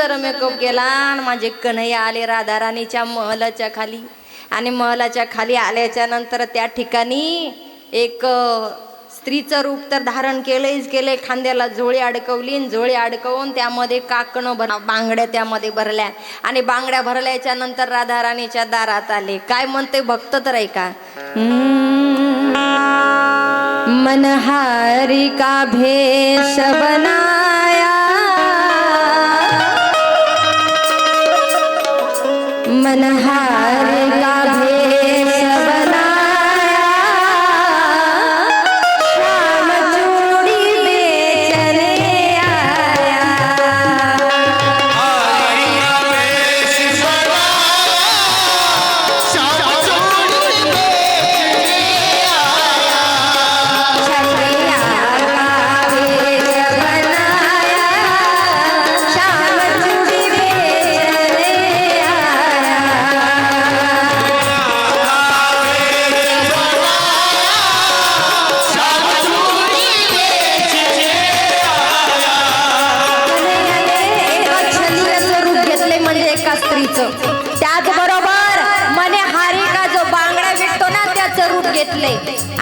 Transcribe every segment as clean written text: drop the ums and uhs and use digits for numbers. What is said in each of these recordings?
सुंदर मेकअप केला आणि माझे कन्हैया आले राधा राणीच्या महलाच्या खाली. आणि महलाच्या खाली आल्याच्या नंतर त्या ठिकाणी एक स्त्रीचं रूप तर धारण केले. खांद्याला जोळी अडकवली, जोळी अडकवून त्यामध्ये काकणं बांगड्या त्यामध्ये भरल्या. आणि बांगड्या भरल्याच्या नंतर राधा राणीच्या दारात आले. काय म्हणते भक्त तर ऐका. मनहारी का भेष बनाया, मनहारी का भेष बनाया, श्याम चूड़ी बेचने आया. हरी का भेष बनाया, श्याम चूड़ी बेचने आया. छठिया का भेष बनाया, श्याम चूड़ी बेचने आया. स्त्रीचं त्याचबरोबर मनहारिका जो बांगड्या विकतो ना त्याचं रूप घेतले.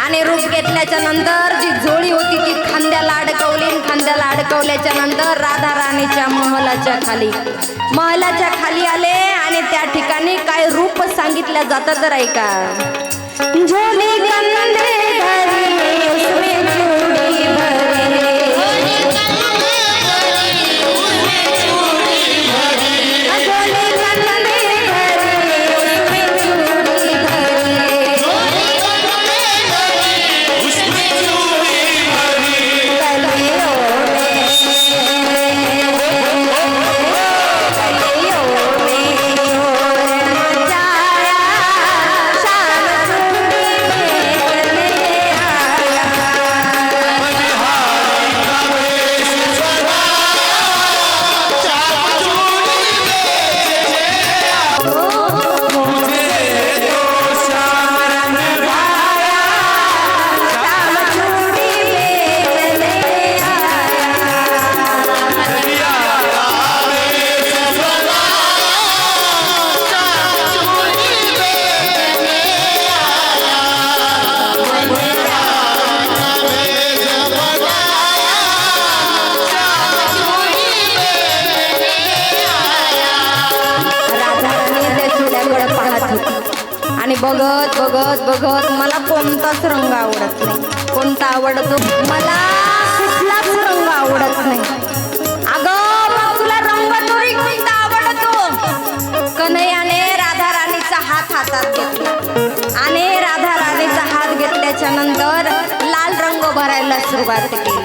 आणि रूप घेतल्याच्या नंतर जी जोडी होती ती खांद्याला अडकवली. खांद्याला अडकवल्याच्या नंतर राधा राणीच्या महलाच्या खाली आले. आणि त्या ठिकाणी काय रूप सांगितलं जातं तर ऐका. झोली कंदे भरी उसमें चूड़ी भरी, आणि बघत बघत बघत मला कोणताच रंग आवडत नाही. कोणता आवडतो? मला कुठलाच रंग आवडत नाही. अगं मग तुला रंग तरी कोणता आवडतो? कन्हैयाने राधा राणीचा हातात घेतला. आणि राधा राणीचा हात घेतल्याच्या नंतर लाल रंग भरायला सुरुवात केली.